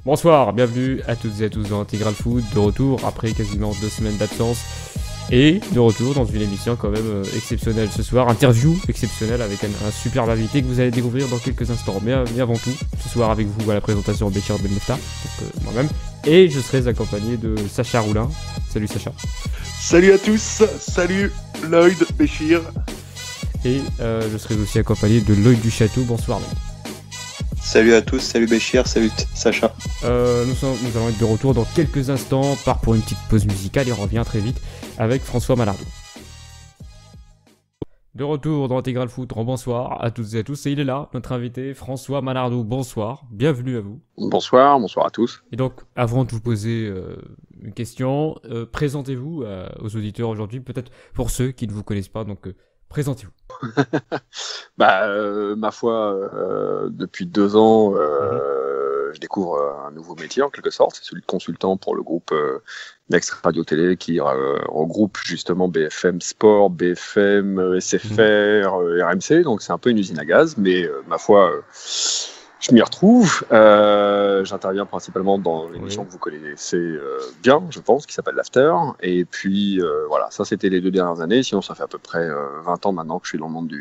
Bonsoir, bienvenue à toutes et à tous dans Intégral Foot, de retour après quasiment 2 semaines d'absence et de retour dans une émission quand même exceptionnelle ce soir, interview exceptionnelle avec un superbe invité que vous allez découvrir dans quelques instants. Mais avant tout, ce soir avec vous à la présentation Béchir Benmefta, donc moi-même, et je serai accompagné de Sacha Roulin. Salut Sacha. Salut à tous, salut Lloyd, Béchir. Et je serai aussi accompagné de Lloyd du Château. Bonsoir Lloyd. Salut à tous, salut Béchir, salut Sacha. Nous allons être de retour dans quelques instants, part pour une petite pause musicale et on revient très vite avec François Malardou. De retour dans Intégral Foot, bonsoir à toutes et à tous, et il est là, notre invité François Malardou. Bonsoir, bienvenue à vous. Bonsoir à tous. Et donc, avant de vous poser une question, présentez-vous aux auditeurs aujourd'hui, peut-être pour ceux qui ne vous connaissent pas, donc présentez-vous. Ma foi, depuis 2 ans, je découvre un nouveau métier en quelque sorte, c'est celui de consultant pour le groupe Next Radio Télé qui regroupe justement BFM Sport, BFM, SFR, RMC, donc c'est un peu une usine à gaz, mais ma foi, je m'y retrouve. J'interviens principalement dans l'émission que vous connaissez bien, je pense, qui s'appelle l'After. Et puis voilà, ça c'était les 2 dernières années. Sinon, ça fait à peu près 20 ans maintenant que je suis dans le monde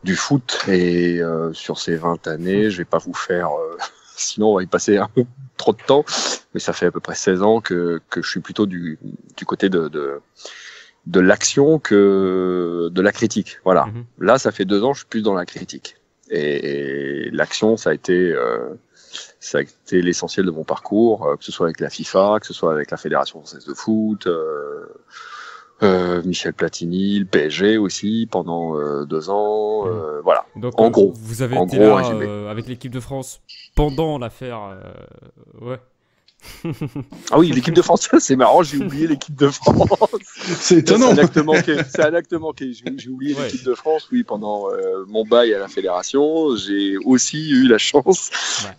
du foot. Et sur ces 20 années, je vais pas vous faire... sinon, on va y passer un peu trop de temps. Mais ça fait à peu près 16 ans que je suis plutôt du côté de l'action que de la critique. Voilà. Là, ça fait 2 ans, je suis plus dans la critique. Et l'action, ça a été l'essentiel de mon parcours, que ce soit avec la FIFA, que ce soit avec la Fédération française de foot, Michel Platini, le PSG aussi pendant 2 ans. Voilà. Donc, en gros, vous avez en été gros, là avec l'équipe de France pendant l'affaire. Ouais. Ah oui, l'équipe de France, c'est marrant, j'ai oublié l'équipe de France. C'est étonnant. C'est un acte manqué. J'ai oublié l'équipe de France, oui, pendant mon bail à la fédération. J'ai aussi eu la chance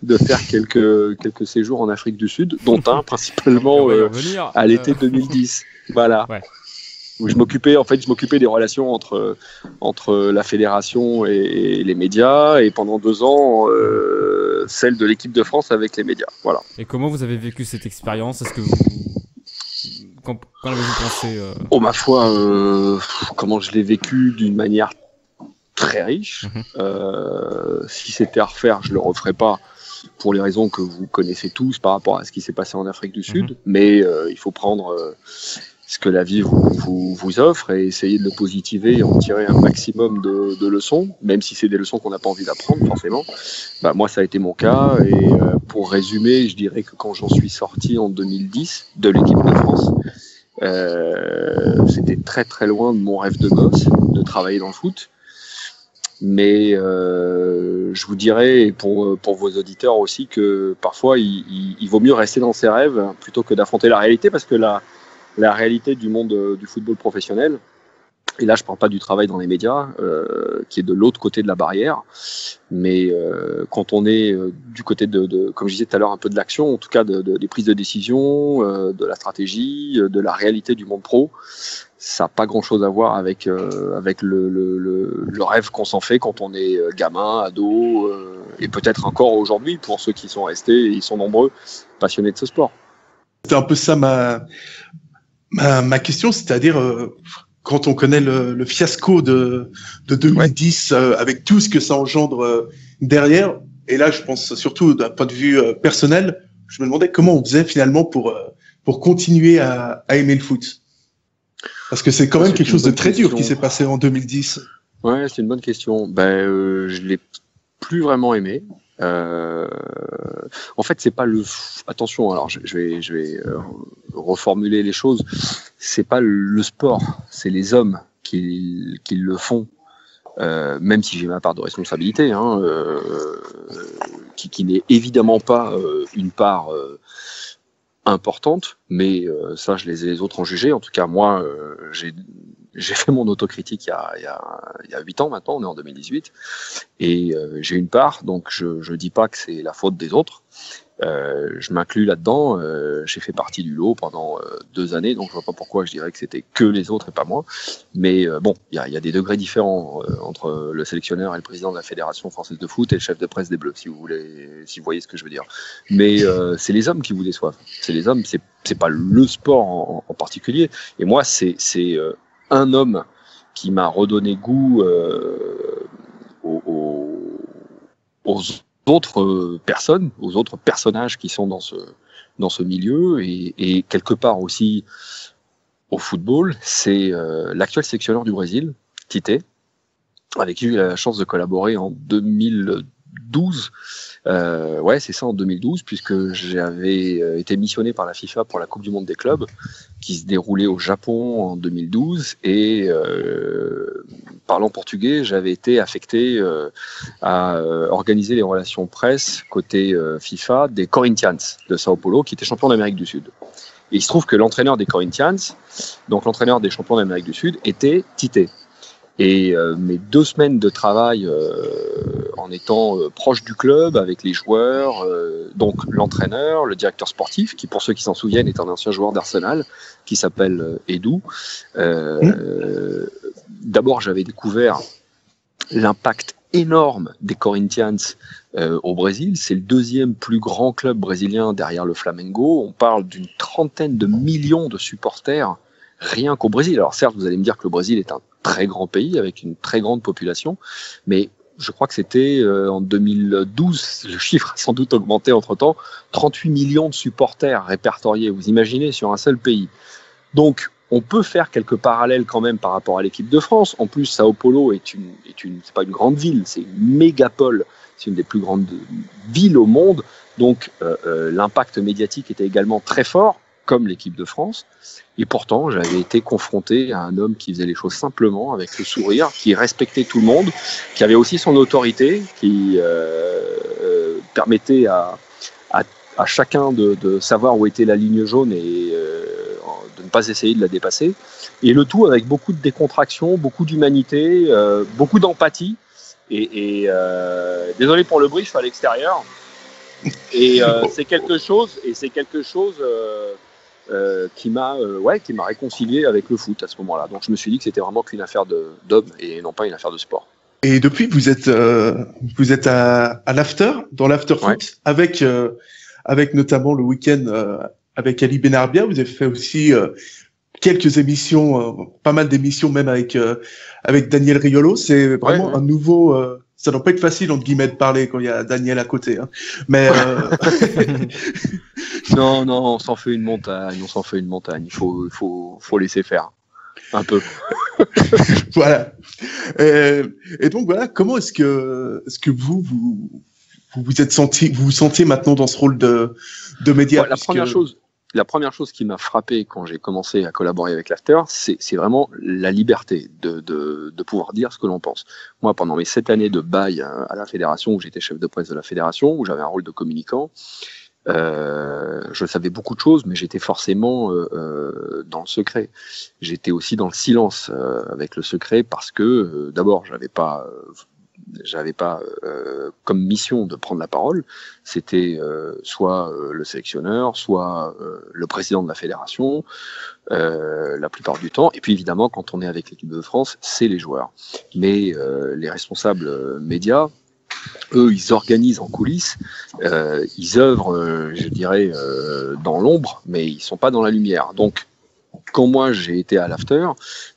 de faire quelques séjours en Afrique du Sud, dont un principalement à l'été 2010. Voilà. Ouais. Où je m'occupais des relations entre la fédération et les médias, et pendant 2 ans, celle de l'équipe de France avec les médias. Voilà. Et comment vous avez vécu cette expérience ? Est-ce que quand avez-vous pensé Oh, ma foi, comment je l'ai vécu d'une manière très riche. Si c'était à refaire, je le referais pas, pour les raisons que vous connaissez tous par rapport à ce qui s'est passé en Afrique du Sud. Mais il faut prendre ce que la vie vous offre et essayer de le positiver et en tirer un maximum de leçons, même si c'est des leçons qu'on n'a pas envie d'apprendre forcément. Moi, ça a été mon cas, et pour résumer, je dirais que quand j'en suis sorti en 2010 de l'équipe de France, c'était très très loin de mon rêve de gosse de travailler dans le foot. Mais je vous dirais, pour vos auditeurs aussi, que parfois il vaut mieux rester dans ses rêves plutôt que d'affronter la réalité, parce que la réalité du monde du football professionnel, et là je parle pas du travail dans les médias, qui est de l'autre côté de la barrière, mais quand on est du côté de, comme je disais tout à l'heure, un peu de l'action, en tout cas des prises de décision, de la stratégie, de la réalité du monde pro, ça n'a pas grand chose à voir avec le rêve qu'on s'en fait quand on est gamin, ado, et peut-être encore aujourd'hui pour ceux qui sont restés, et ils sont nombreux, passionnés de ce sport. C'était un peu ça ma question, c'est-à-dire quand on connaît le fiasco de 2010, avec tout ce que ça engendre derrière, et là je pense surtout d'un point de vue personnel, je me demandais comment on faisait finalement pour continuer à aimer le foot. Parce que c'est quand même quelque chose de très dur qui s'est passé en 2010. Ouais, c'est une bonne question. Je l'ai plus vraiment aimé. En fait, c'est pas attention, alors je vais reformuler les choses. C'est pas le sport, c'est les hommes qui le font. Même si j'ai ma part de responsabilité, qui n'est évidemment pas une part importante, mais ça, je les ai les autres en jugé. En tout cas, moi, j'ai fait mon autocritique il y a 8 ans maintenant, on est en 2018, et j'ai une part, donc je dis pas que c'est la faute des autres. Je m'inclus là-dedans, j'ai fait partie du lot pendant 2 années, donc je vois pas pourquoi je dirais que c'était que les autres et pas moi. Mais bon, il y a des degrés différents entre le sélectionneur et le président de la Fédération française de foot et le chef de presse des Bleus, si vous voyez ce que je veux dire. Mais c'est les hommes qui vous déçoivent. C'est les hommes, c'est pas le sport en particulier. Et moi, c'est un homme qui m'a redonné goût aux autres personnes, aux autres personnages qui sont dans ce milieu, et quelque part aussi au football, c'est l'actuel sélectionneur du Brésil, Tite, avec qui j'ai eu la chance de collaborer en 2012. Ouais, c'est ça, en 2012, puisque j'avais été missionné par la FIFA pour la Coupe du Monde des clubs, qui se déroulait au Japon en 2012, et parlant portugais, j'avais été affecté à organiser les relations presse côté FIFA des Corinthians de Sao Paulo, qui étaient champions d'Amérique du Sud. Et il se trouve que l'entraîneur des Corinthians, donc l'entraîneur des champions d'Amérique du Sud, était Tite. Et mes 2 semaines de travail en étant proche du club avec les joueurs, donc l'entraîneur, le directeur sportif, qui pour ceux qui s'en souviennent est un ancien joueur d'Arsenal, qui s'appelle Edu. D'abord, j'avais découvert l'impact énorme des Corinthians au Brésil. C'est le 2e plus grand club brésilien derrière le Flamengo. On parle d'une 30aine de millions de supporters rien qu'au Brésil. Alors certes, vous allez me dire que le Brésil est un très grand pays avec une très grande population, mais je crois que c'était en 2012, le chiffre a sans doute augmenté entre-temps, 38 millions de supporters répertoriés, vous imaginez, sur un seul pays. Donc, on peut faire quelques parallèles quand même par rapport à l'équipe de France. En plus, Sao Paulo c'est pas une grande ville, c'est une mégapole, c'est une des plus grandes villes au monde, donc l'impact médiatique était également très fort, comme l'équipe de France. Et pourtant, j'avais été confronté à un homme qui faisait les choses simplement, avec le sourire, qui respectait tout le monde, qui avait aussi son autorité, qui permettait à chacun de savoir où était la ligne jaune et de ne pas essayer de la dépasser. Et le tout avec beaucoup de décontraction, beaucoup d'humanité, beaucoup d'empathie. Et désolé pour le bruit, je suis à l'extérieur. Et c'est quelque chose qui m'a réconcilié avec le foot à ce moment-là. Donc je me suis dit que c'était vraiment qu'une affaire d'homme et non pas une affaire de sport. Et depuis, vous êtes à l'after, dans l'after foot, avec notamment le week-end avec Ali Benarbia. Vous avez fait aussi quelques émissions, pas mal d'émissions même avec Daniel Riolo. C'est vraiment un nouveau. Ça doit pas être facile entre guillemets de parler quand il y a Daniel à côté, hein. Mais non, on s'en fait une montagne. Il faut laisser faire un peu. Voilà. Et donc voilà, comment est-ce que vous vous sentiez maintenant dans ce rôle de média? Ouais, la première chose qui m'a frappé quand j'ai commencé à collaborer avec l'After, c'est vraiment la liberté de pouvoir dire ce que l'on pense. Moi, pendant mes 7 années de bail à la fédération, où j'étais chef de presse de la fédération, où j'avais un rôle de communicant, je savais beaucoup de choses, mais j'étais forcément dans le secret. J'étais aussi dans le silence avec le secret parce que d'abord, j'avais pas comme mission de prendre la parole. C'était soit le sélectionneur, soit le président de la fédération, la plupart du temps. Et puis évidemment, quand on est avec l'équipe de France, c'est les joueurs. Mais les responsables médias, eux, ils organisent en coulisses, ils œuvrent, je dirais, dans l'ombre, mais ils sont pas dans la lumière. Donc, quand moi j'ai été à l'after,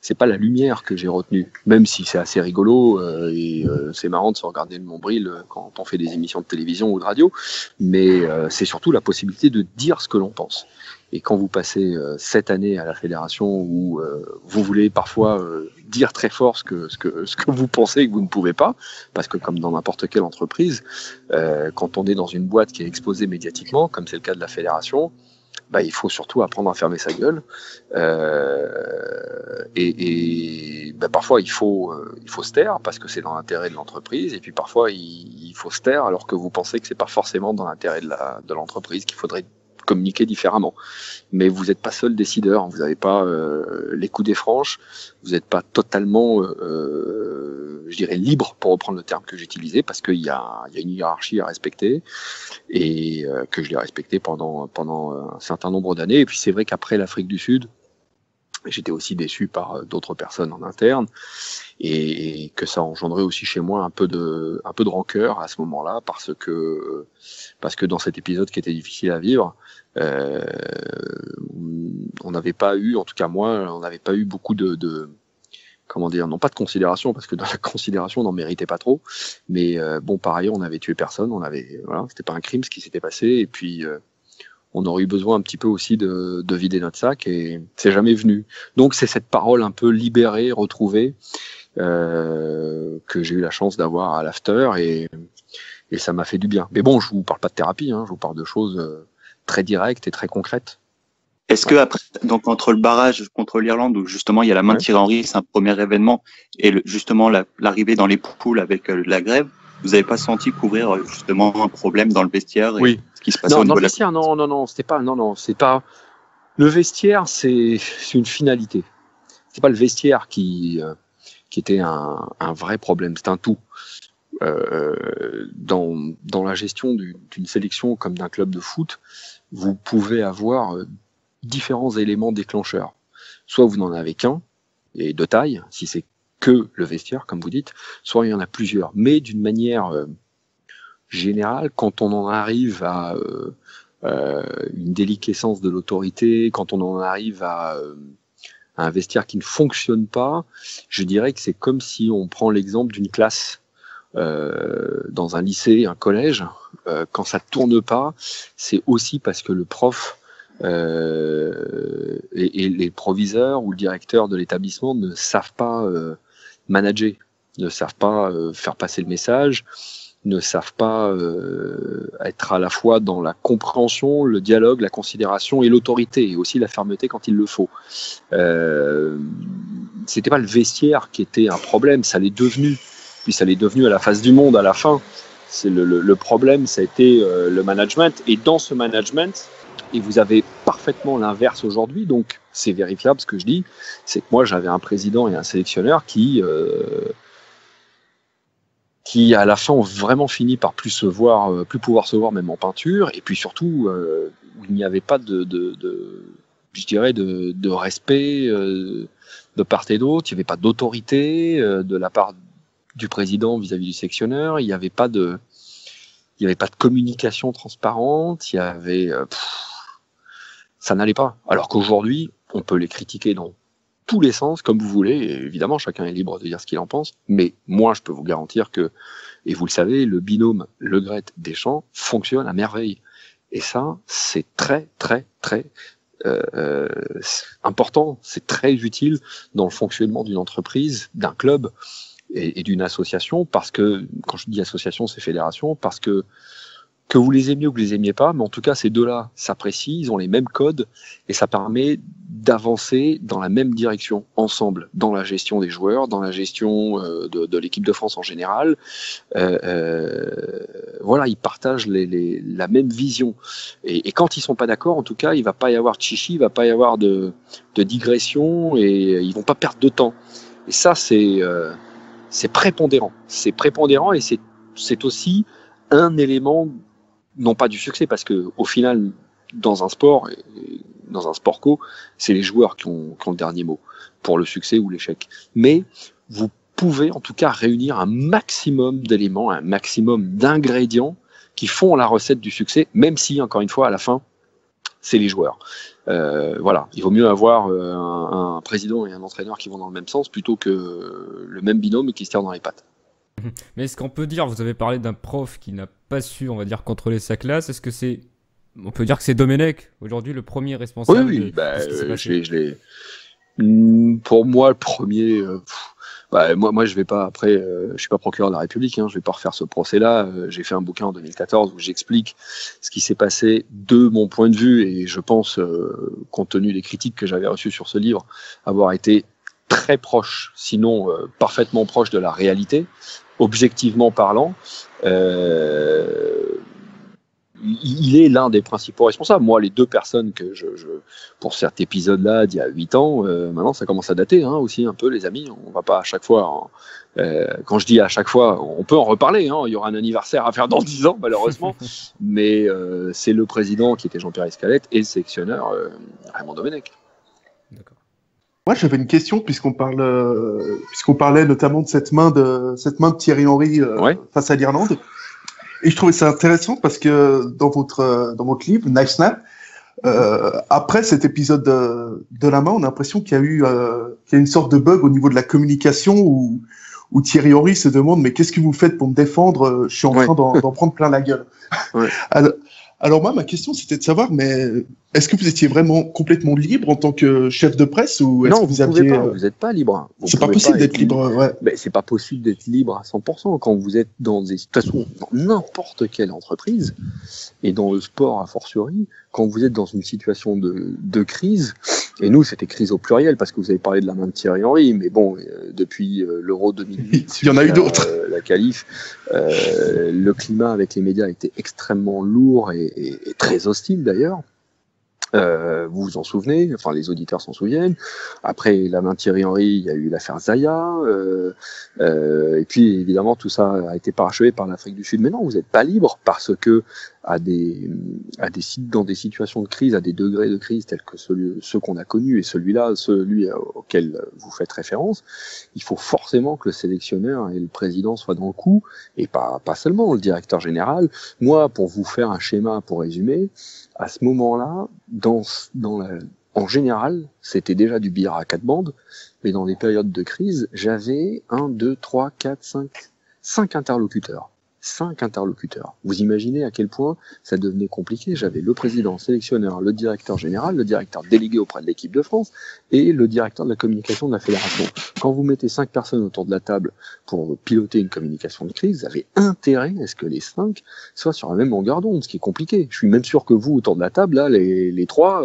c'est pas la lumière que j'ai retenue, même si c'est assez rigolo et c'est marrant de se regarder le nombril quand on fait des émissions de télévision ou de radio, mais c'est surtout la possibilité de dire ce que l'on pense. Et quand vous passez 7 années à la fédération où vous voulez parfois dire très fort ce que vous pensez et que vous ne pouvez pas, parce que comme dans n'importe quelle entreprise, quand on est dans une boîte qui est exposée médiatiquement, comme c'est le cas de la fédération, bah, il faut surtout apprendre à fermer sa gueule. Bah, parfois, il faut se taire parce que c'est dans l'intérêt de l'entreprise. Et puis parfois, il faut se taire alors que vous pensez que c'est pas forcément dans l'intérêt de l'entreprise, qu'il faudrait communiquer différemment. Mais vous n'êtes pas seul décideur, vous n'avez pas les coups des franches, vous n'êtes pas totalement, je dirais, libre, pour reprendre le terme que j'utilisais, parce qu'il y a une hiérarchie à respecter, et que je l'ai respectée pendant un certain nombre d'années. Et puis c'est vrai qu'après l'Afrique du Sud, j'étais aussi déçu par d'autres personnes en interne, et que ça engendrait aussi chez moi un peu de rancœur à ce moment-là, parce que dans cet épisode qui était difficile à vivre, on n'avait pas eu, en tout cas moi, on n'avait pas eu beaucoup de comment dire, non pas de considération, parce que dans la considération on n'en méritait pas trop, mais bon, par ailleurs on avait tué personne, voilà, c'était pas un crime ce qui s'était passé, et puis on aurait eu besoin un petit peu aussi de vider notre sac, et c'est jamais venu. Donc c'est cette parole un peu libérée, retrouvée, que j'ai eu la chance d'avoir à l'after, et ça m'a fait du bien. Mais bon, je vous parle pas de thérapie, hein, je vous parle de choses très directes et très concrètes. Est-ce que après, donc entre le barrage contre l'Irlande, où justement il y a la main de Thierry Henry, c'est un premier événement, et justement l'arrivée dans les poules avec la grève, vous n'avez pas senti couvrir justement un problème dans le vestiaire et oui. Ce qui se passait au niveau de la vestiaire, c'est pas le vestiaire, c'est une finalité. C'est pas le vestiaire qui était un vrai problème, c'est un tout. Dans la gestion d'une sélection comme d'un club de foot, vous pouvez avoir différents éléments déclencheurs. Soit vous n'en avez qu'un, et de taille, si c'est que le vestiaire, comme vous dites, soit il y en a plusieurs. Mais d'une manière générale, quand on en arrive à une déliquescence de l'autorité, quand on en arrive à un vestiaire qui ne fonctionne pas, je dirais que c'est comme si on prend l'exemple d'une classe dans un lycée, un collège, quand ça tourne pas, c'est aussi parce que le prof et les proviseurs ou le directeur de l'établissement ne savent pas manager, ne savent pas faire passer le message, ne savent pas être à la fois dans la compréhension, le dialogue, la considération et l'autorité, et aussi la fermeté quand il le faut. C'était pas le vestiaire qui était un problème, ça l'est devenu. Puis ça l'est devenu à la face du monde à la fin. C'est le problème, ça a été le management. Et dans ce management, et vous avez parfaitement l'inverse aujourd'hui, donc c'est vérifiable ce que je dis, c'est que moi j'avais un président et un sélectionneur qui à la fin ont vraiment fini par plus pouvoir se voir même en peinture, et puis surtout où il n'y avait pas je dirais de respect de part et d'autre, il n'y avait pas d'autorité de la part du président vis-à-vis du sélectionneur, il n'y avait pas de communication transparente, ça n'allait pas. Alors qu'aujourd'hui, on peut les critiquer dans tous les sens, comme vous voulez, et évidemment, chacun est libre de dire ce qu'il en pense, mais moi, je peux vous garantir que, et vous le savez, le binôme Le Gret-Deschamps fonctionne à merveille. Et ça, c'est très, très, très important, c'est très utile dans le fonctionnement d'une entreprise, d'un club et d'une association, parce que, quand je dis association, c'est fédération, parce que vous les aimiez ou que vous les aimiez pas, mais en tout cas, ces deux-là s'apprécient, ils ont les mêmes codes, et ça permet d'avancer dans la même direction, ensemble, dans la gestion des joueurs, dans la gestion de l'équipe de France en général. Voilà, ils partagent la même vision. Et quand ils sont pas d'accord, en tout cas, il va pas y avoir de chichi, il va pas y avoir de digression, et ils vont pas perdre de temps. Et ça, c'est prépondérant. C'est prépondérant, et c'est aussi un élément, non pas du succès, parce que au final, dans un sport co, c'est les joueurs qui ont le dernier mot pour le succès ou l'échec. Mais vous pouvez en tout cas réunir un maximum d'éléments, un maximum d'ingrédients qui font la recette du succès, même si, encore une fois, à la fin, c'est les joueurs. Voilà, il vaut mieux avoir un président et un entraîneur qui vont dans le même sens plutôt que le même binôme qui se tire dans les pattes. Mais est-ce qu'on peut dire, vous avez parlé d'un prof qui n'a pas su, on va dire, contrôler sa classe, est-ce que on peut dire que c'est Domenech, aujourd'hui, le premier responsable? Oui, je l'ai. Pour moi, le premier. Moi, je vais pas. Après, je suis pas procureur de la République. Je vais pas refaire ce procès-là. J'ai fait un bouquin en 2014 où j'explique ce qui s'est passé de mon point de vue, et je pense, compte tenu des critiques que j'avais reçues sur ce livre, avoir été très proche, sinon parfaitement proche de la réalité, objectivement parlant. il est l'un des principaux responsables. Moi, les deux personnes que pour cet épisode-là d'il y a 8 ans, maintenant ça commence à dater aussi un peu, les amis. On va pas à chaque fois. Quand je dis à chaque fois, on peut en reparler. Il y aura un anniversaire à faire dans 10 ans, malheureusement. Mais c'est le président qui était Jean-Pierre Escalette et le sélectionneur Raymond Domenech. D'accord. Moi, j'avais une question puisqu'on parlait notamment de cette main de Thierry Henry face à l'Irlande. Et je trouvais ça intéressant parce que dans votre livre Knife Snap, après cet épisode de la main, on a l'impression qu'il y a eu une sorte de bug au niveau de la communication où Thierry Henry se demande mais qu'est-ce que vous faites pour me défendre? Je suis en train d'en prendre plein la gueule. Ouais. Alors moi, ma question, c'était de savoir, mais est-ce que vous étiez vraiment complètement libre en tant que chef de presse ou est-ce non, que vous aviez... pas, vous n'êtes pas libre. C'est pas possible d'être libre, ouais. Mais c'est pas possible d'être libre à 100% quand vous êtes dans des situations, dans n'importe quelle entreprise, et dans le sport a fortiori, quand vous êtes dans une situation de crise, et nous c'était crise au pluriel parce que vous avez parlé de la main de Thierry Henry, mais bon, depuis l'Euro 2008, il y en a eu d'autres. La qualif, le climat avec les médias était extrêmement lourd et très hostile d'ailleurs. Vous vous en souvenez, enfin les auditeurs s'en souviennent. Après la main de Thierry Henry, il y a eu l'affaire Zaya, et puis évidemment tout ça a été parachevé par l'Afrique du Sud. Mais non, vous n'êtes pas libre parce que dans des situations de crise, à des degrés de crise tels que ceux qu'on a connus et celui auquel vous faites référence, il faut forcément que le sélectionneur et le président soient dans le coup, et pas seulement le directeur général. Moi, pour vous faire un schéma, pour résumer, à ce moment-là, en général, c'était déjà du billard à 4 bandes, mais dans les périodes de crise, j'avais 5 interlocuteurs. 5 interlocuteurs. Vous imaginez à quel point ça devenait compliqué. J'avais le président, le sélectionneur, le directeur général, le directeur délégué auprès de l'équipe de France et le directeur de la communication de la fédération. Quand vous mettez 5 personnes autour de la table pour piloter une communication de crise, vous avez intérêt à ce que les 5 soient sur la même longueur d'onde, ce qui est compliqué. Je suis même sûr que vous, autour de la table, là, les 3,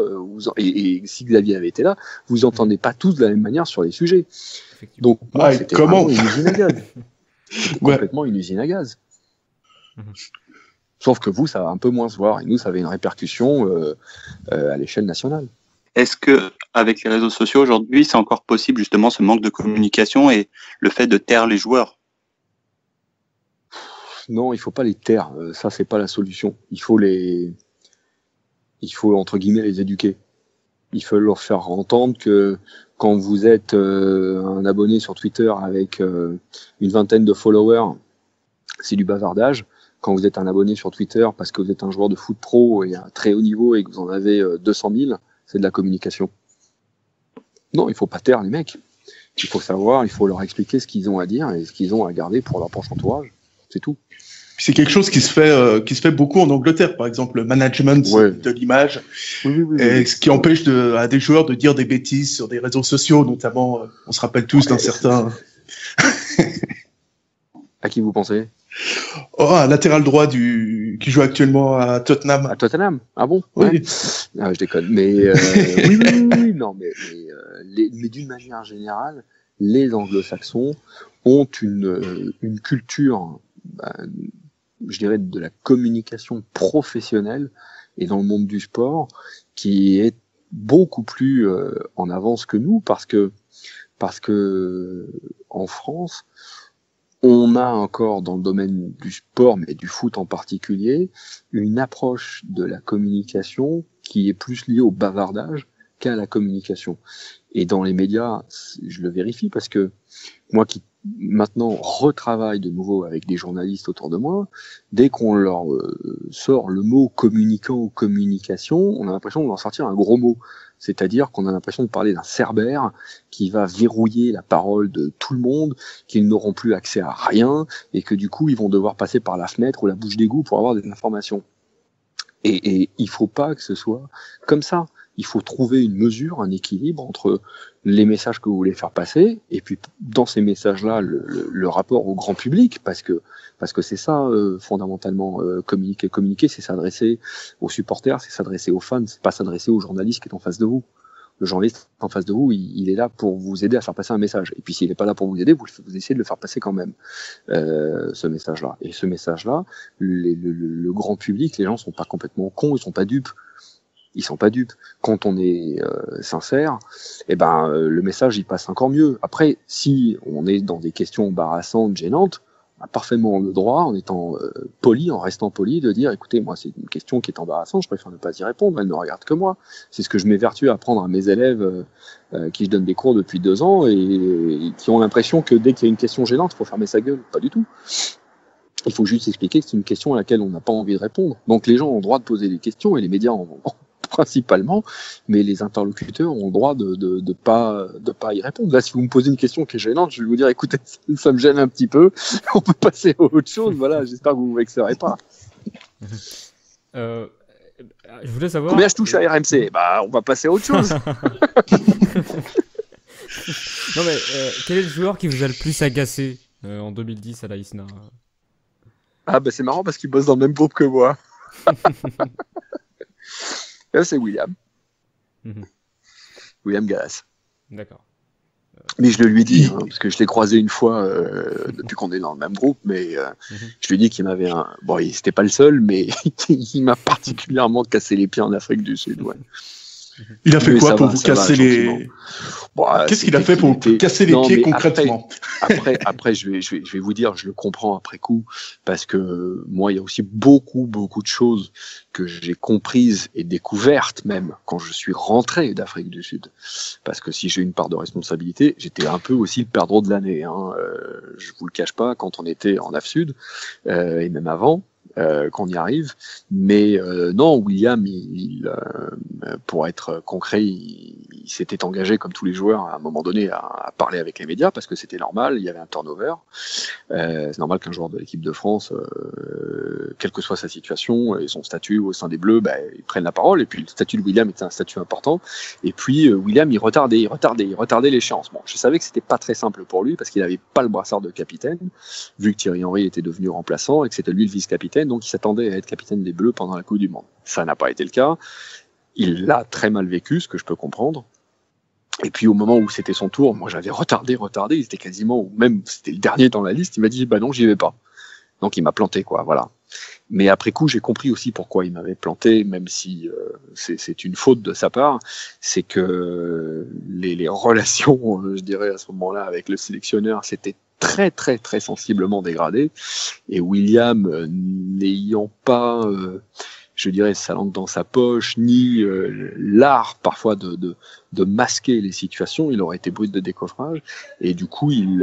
et si Xavier avait été là, vous entendez pas tous de la même manière sur les sujets. Donc, moi, c'était vraiment une usine à gaz. Complètement une usine à gaz. Sauf que vous, ça va un peu moins se voir, et nous, ça avait une répercussion à l'échelle nationale. Est-ce que, avec les réseaux sociaux aujourd'hui, c'est encore possible justement ce manque de communication et le fait de taire les joueurs? Non, il faut pas les taire. Ça, c'est pas la solution. Il faut entre guillemets les éduquer. Il faut leur faire entendre que quand vous êtes un abonné sur Twitter avec une vingtaine de followers, c'est du bavardage. Quand vous êtes un abonné sur Twitter parce que vous êtes un joueur de foot pro et à très haut niveau et que vous en avez 200 000, c'est de la communication. Non, il faut pas taire les mecs. Il faut savoir, il faut leur expliquer ce qu'ils ont à dire et ce qu'ils ont à garder pour leur proche entourage. C'est tout. C'est quelque chose qui se fait beaucoup en Angleterre, par exemple, le management de l'image, ce qui empêche à des joueurs de dire des bêtises sur des réseaux sociaux, notamment, on se rappelle tous d'un certain... À qui vous pensez? Un latéral droit qui joue actuellement à Tottenham. À Tottenham? Ah bon? Oui. Ouais. Ah, je déconne. Mais oui, non, mais d'une manière générale, les Anglo-Saxons ont une culture, je dirais, de la communication professionnelle et dans le monde du sport qui est beaucoup plus en avance que nous parce que en France, on a encore dans le domaine du sport, mais du foot en particulier, une approche de la communication qui est plus liée au bavardage qu'à la communication. Et dans les médias, je le vérifie parce que moi qui maintenant retravaille de nouveau avec des journalistes autour de moi, dès qu'on leur sort le mot communicant ou communication, on a l'impression de leur sortir un gros mot. C'est-à-dire qu'on a l'impression de parler d'un cerbère qui va verrouiller la parole de tout le monde, qu'ils n'auront plus accès à rien, et que du coup, ils vont devoir passer par la fenêtre ou la bouche d'égout pour avoir des informations. Et il faut pas que ce soit comme ça. Il faut trouver une mesure, un équilibre entre les messages que vous voulez faire passer, et puis dans ces messages-là, le rapport au grand public, parce que c'est ça fondamentalement communiquer, c'est s'adresser aux supporters, c'est s'adresser aux fans, c'est pas s'adresser aux journalistes qui est en face de vous. Le journaliste en face de vous, il est là pour vous aider à faire passer un message. Et puis s'il n'est pas là pour vous aider, vous essayez de le faire passer quand même, ce message-là. Et ce message-là, le grand public, les gens sont pas complètement cons, ils sont pas dupes. Ils sont pas dupes. Quand on est sincère, le message il passe encore mieux. Après, si on est dans des questions embarrassantes, gênantes, on a parfaitement le droit, en étant poli, en restant poli, de dire écoutez, moi c'est une question qui est embarrassante, je préfère ne pas y répondre, elle ne regarde que moi. C'est ce que je m'évertue à apprendre à mes élèves qui je donne des cours depuis 2 ans et qui ont l'impression que dès qu'il y a une question gênante, il faut fermer sa gueule. Pas du tout. Il faut juste expliquer que c'est une question à laquelle on n'a pas envie de répondre. Donc les gens ont le droit de poser des questions et les médias en principalement, mais les interlocuteurs ont le droit de pas y répondre. Là, si vous me posez une question qui est gênante, je vais vous dire, écoutez, ça me gêne un petit peu, on peut passer à autre chose, voilà, j'espère que vous vous vexerez pas. Je voulais savoir... Combien je touche à RMC ? On va passer à autre chose. Non mais, quel est le joueur qui vous a le plus agacé en 2010 à la ISNA ? C'est marrant parce qu'il bosse dans le même groupe que moi. C'est William. William Gallas. D'accord. Mais je le lui dis, parce que je l'ai croisé une fois depuis qu'on est dans le même groupe, mais je lui ai dit qu'il m'avait c'était pas le seul, mais il m'a particulièrement cassé les pieds en Afrique du Sud, ouais. Il a fait quoi pour vous casser les... Qu'est-ce qu'il a fait pour vous casser les pieds concrètement ? Après, je vais vous dire, je le comprends après coup, parce que moi, il y a aussi beaucoup de choses que j'ai comprises et découvertes même quand je suis rentré d'Afrique du Sud. Parce que si j'ai une part de responsabilité, j'étais un peu aussi le perdreau de l'année. Je vous le cache pas, quand on était en Af Sud, et même avant, qu'on y arrive, mais non, William, pour être concret, il s'était engagé comme tous les joueurs à un moment donné à parler avec les médias parce que c'était normal, il y avait un turnover. C'est normal qu'un joueur de l'équipe de France, quelle que soit sa situation et son statut au sein des Bleus, il prenne la parole. Et puis le statut de William était un statut important. Et puis William, il retardait l'échéance. Bon, je savais que c'était pas très simple pour lui parce qu'il n'avait pas le brassard de capitaine, vu que Thierry Henry était devenu remplaçant et que c'était lui le vice-capitaine, donc il s'attendait à être capitaine des Bleus pendant la Coupe du Monde. Ça n'a pas été le cas. Il l'a très mal vécu, ce que je peux comprendre. Et puis au moment où c'était son tour, moi j'avais retardé, il était quasiment, ou même c'était le dernier dans la liste, il m'a dit non, j'y vais pas. Donc il m'a planté, quoi, voilà. Mais après coup, j'ai compris aussi pourquoi il m'avait planté, même si c'est une faute de sa part, c'est que les relations, je dirais à ce moment-là, avec le sélectionneur, c'était très très très sensiblement dégradé. Et William, n'ayant pas, je dirais, sa langue dans sa poche, ni l'art parfois de masquer les situations, il aurait été brut de décoffrage. Et du coup, il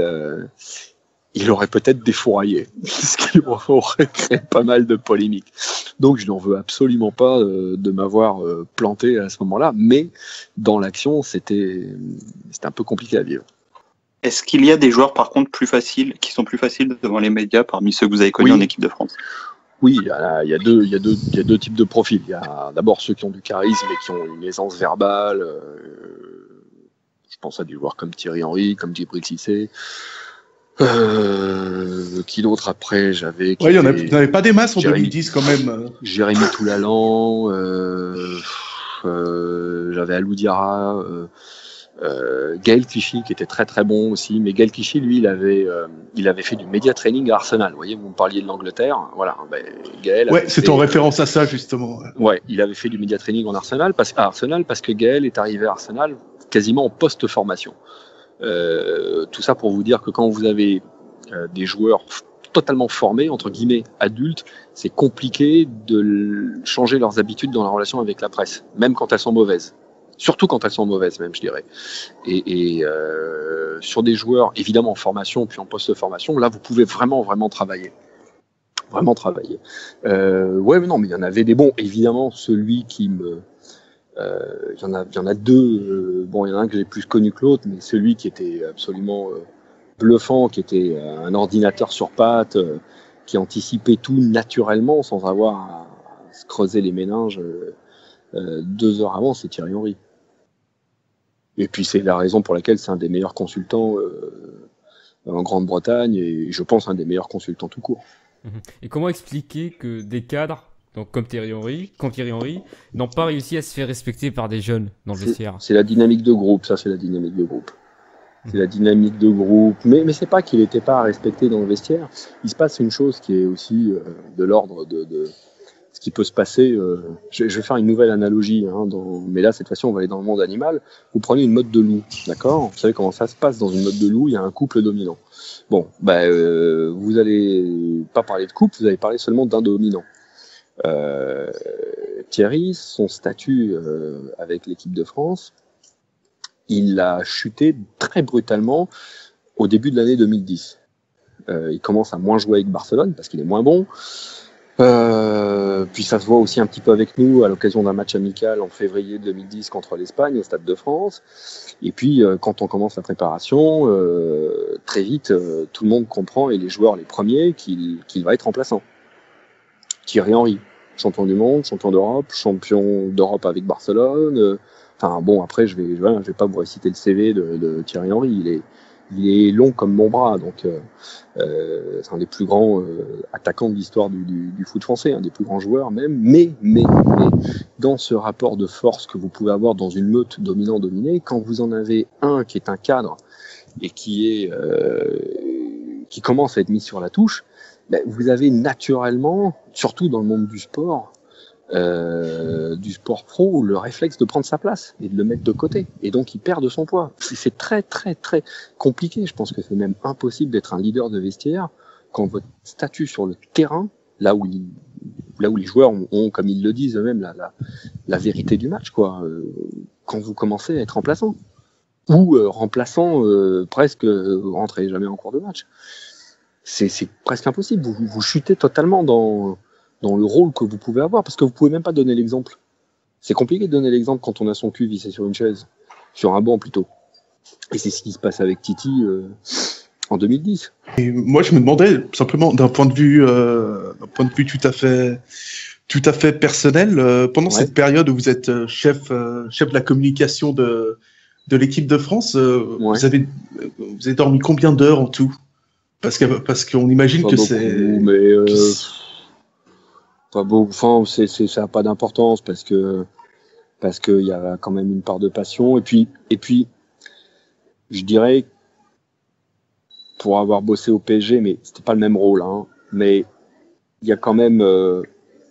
aurait peut-être défouraillé, ce qui aurait créé pas mal de polémiques. Donc je n'en veux absolument pas de m'avoir planté à ce moment-là, mais dans l'action, c'était un peu compliqué à vivre. Est-ce qu'il y a des joueurs par contre qui sont plus faciles devant les médias parmi ceux que vous avez connus en équipe de France ? Oui, il y a deux types de profils. Il y a d'abord ceux qui ont du charisme et qui ont une aisance verbale. Je pense à des joueurs comme Thierry Henry, comme Djibril Cissé. Qui d'autre après j'avais. Il n'y en avait pas des masses en 2010 quand même. Jérémy Toulalan, j'avais Alou Diarra, Gaël Clichy qui était très très bon aussi, mais Gaël Clichy lui il avait fait du media training à Arsenal. Vous voyez, vous me parliez de l'Angleterre, voilà. Gaël. Ouais, c'est en référence à ça justement. Ouais, il avait fait du media training à Arsenal parce que Gaël est arrivé à Arsenal quasiment en post-formation. Tout ça pour vous dire que quand vous avez des joueurs totalement formés, entre guillemets, adultes, c'est compliqué de changer leurs habitudes dans la relation avec la presse, même quand elles sont mauvaises. Surtout quand elles sont mauvaises, même, je dirais. Et sur des joueurs, évidemment, en formation, puis en post-formation, là, vous pouvez vraiment travailler. Vraiment travailler. Ouais, mais non, mais il y en avait des bons. Évidemment, celui qui me... Il y en a deux. Il y en a un que j'ai plus connu que l'autre, mais celui qui était absolument bluffant, qui était un ordinateur sur pattes, qui anticipait tout naturellement sans avoir à se creuser les méninges 2 heures avant, c'est Thierry Henry. Et puis c'est la raison pour laquelle c'est un des meilleurs consultants en Grande-Bretagne et je pense un des meilleurs consultants tout court. Et comment expliquer que des cadres donc comme Thierry Henry, n'ont pas réussi à se faire respecter par des jeunes dans le vestiaire. C'est la dynamique de groupe, ça c'est la dynamique de groupe. C'est la dynamique de groupe, mais c'est pas qu'il n'était pas respecté dans le vestiaire. Il se passe une chose qui est aussi de l'ordre de ce qui peut se passer. Je vais faire une nouvelle analogie, mais là cette fois-ci on va aller dans le monde animal. Vous prenez une meute de loup, d'accord ? Vous savez comment ça se passe dans une meute de loup ? Il y a un couple dominant. Bon, vous allez pas parler de couple, vous allez parler seulement d'un dominant. Thierry, son statut avec l'équipe de France, il a chuté très brutalement au début de l'année 2010. Il commence à moins jouer avec Barcelone parce qu'il est moins bon. Puis ça se voit aussi un petit peu avec nous à l'occasion d'un match amical en février 2010 contre l'Espagne au Stade de France. Et puis quand on commence la préparation, très vite tout le monde comprend, et les joueurs les premiers, qu'il va être remplaçant. Thierry Henry, champion du monde, champion d'Europe avec Barcelone. Après je vais pas vous réciter le CV de Thierry Henry. Il est long comme mon bras, donc c'est un des plus grands attaquants de l'histoire du foot français, un des plus grands joueurs même. Mais dans ce rapport de force que vous pouvez avoir dans une meute dominant-dominé, quand vous en avez un qui est un cadre et qui commence à être mis sur la touche, vous avez naturellement, surtout dans le monde du sport pro, le réflexe de prendre sa place et de le mettre de côté, et donc il perd de son poids. C'est très très très compliqué. Je pense que c'est même impossible d'être un leader de vestiaire quand votre statut sur le terrain, là où les joueurs ont, comme ils le disent eux-mêmes, la vérité du match, quoi. Quand vous commencez à être remplaçant ou remplaçant, presque vous rentrez jamais en cours de match, c'est presque impossible. Vous chutez totalement dans le rôle que vous pouvez avoir, parce que vous pouvez même pas donner l'exemple. C'est compliqué de donner l'exemple quand on a son cul vissé sur une chaise, sur un banc plutôt. Et c'est ce qui se passe avec Titi en 2010. Et moi, je me demandais simplement d'un point de vue tout à fait personnel, pendant cette période où vous êtes chef de la communication de l'équipe de France, vous avez dormi combien d'heures en tout ? Parce qu'on imagine que c'est pas beaucoup, ça n'a pas d'importance parce que il y a quand même une part de passion, et puis je dirais, pour avoir bossé au PSG, mais c'était pas le même rôle, mais il y a quand même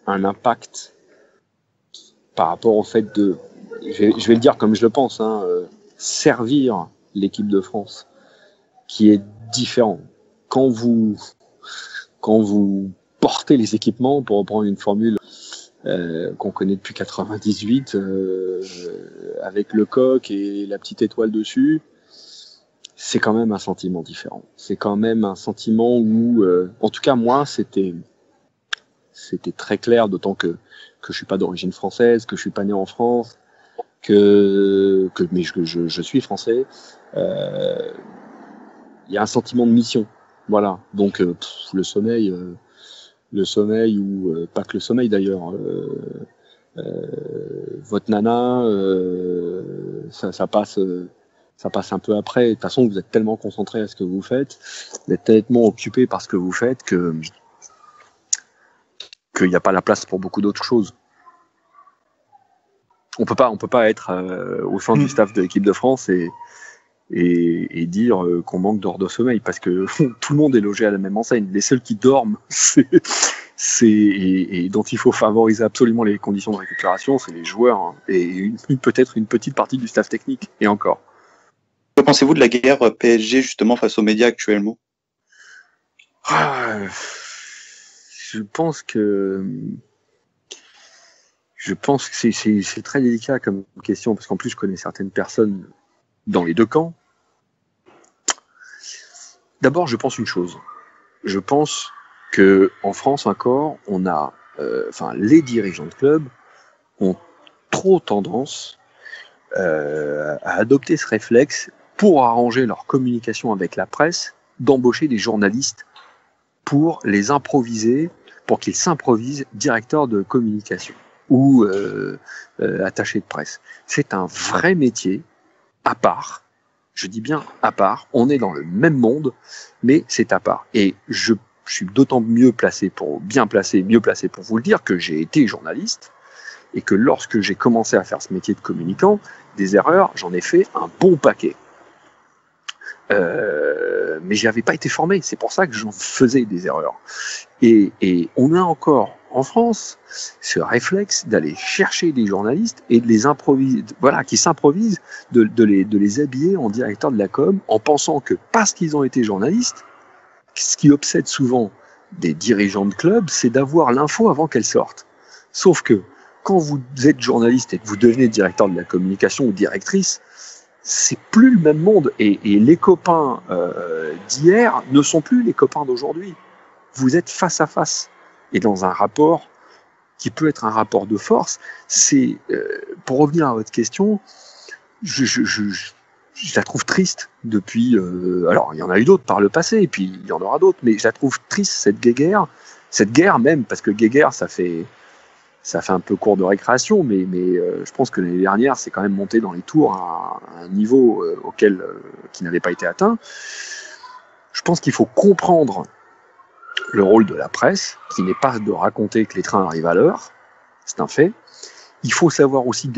un impact par rapport au fait de, je vais le dire comme je le pense, servir l'équipe de France, qui est différent. Quand vous porter les équipements, pour reprendre une formule qu'on connaît depuis 98, avec le coq et la petite étoile dessus, c'est quand même un sentiment différent. C'est quand même un sentiment où, en tout cas moi, c'était très clair, d'autant que je suis pas d'origine française, que je suis pas né en France, mais je suis français. Il y a un sentiment de mission, voilà. Donc le sommeil, ou pas que le sommeil d'ailleurs, votre nana, ça passe un peu après. De toute façon, vous êtes tellement concentré à ce que vous faites, vous êtes tellement occupé par ce que vous faites qu'il n'y a pas la place pour beaucoup d'autres choses. On peut pas être au sein du staff de l'équipe de France et dire qu'on manque d'heures de sommeil, parce que tout le monde est logé à la même enseigne. Les seuls qui dorment, et dont il faut favoriser absolument les conditions de récupération, c'est les joueurs, et peut-être une petite partie du staff technique, et encore. Que pensez-vous de la guerre PSG justement face aux médias actuellement ? Je pense que c'est très délicat comme question, parce qu'en plus je connais certaines personnes dans les deux camps. D'abord, je pense une chose. Je pense que en France encore, on a, les dirigeants de clubs ont trop tendance à adopter ce réflexe pour arranger leur communication avec la presse, d'embaucher des journalistes pour les improviser, pour qu'ils s'improvisent directeurs de communication ou attachés de presse. C'est un vrai métier à part. Je dis bien à part. On est dans le même monde, mais c'est à part. Et je je suis d'autant mieux placé pour vous le dire que j'ai été journaliste et que lorsque j'ai commencé à faire ce métier de communicant, des erreurs, j'en ai fait un bon paquet. Mais j'y avais pas été formé, c'est pour ça que j'en faisais des erreurs. Et on a encore en France ce réflexe d'aller chercher des journalistes et de les improviser, voilà, qui s'improvisent, de les habiller en directeur de la com, en pensant que parce qu'ils ont été journalistes, ce qui obsède souvent des dirigeants de clubs, c'est d'avoir l'info avant qu'elle sorte. Sauf que quand vous êtes journaliste et que vous devenez directeur de la communication ou directrice, c'est plus le même monde, et les copains d'hier ne sont plus les copains d'aujourd'hui. Vous êtes face à face et dans un rapport qui peut être un rapport de force. C'est pour revenir à votre question, je la trouve triste depuis. Alors il y en a eu d'autres par le passé, et puis il y en aura d'autres, mais je la trouve triste cette guerre même, parce que guerre ça fait un peu cours de récréation, mais je pense que l'année dernière, c'est quand même monté dans les tours à un niveau qui n'avait pas été atteint. Je pense qu'il faut comprendre le rôle de la presse, qui n'est pas de raconter que les trains arrivent à l'heure, c'est un fait. Il faut savoir aussi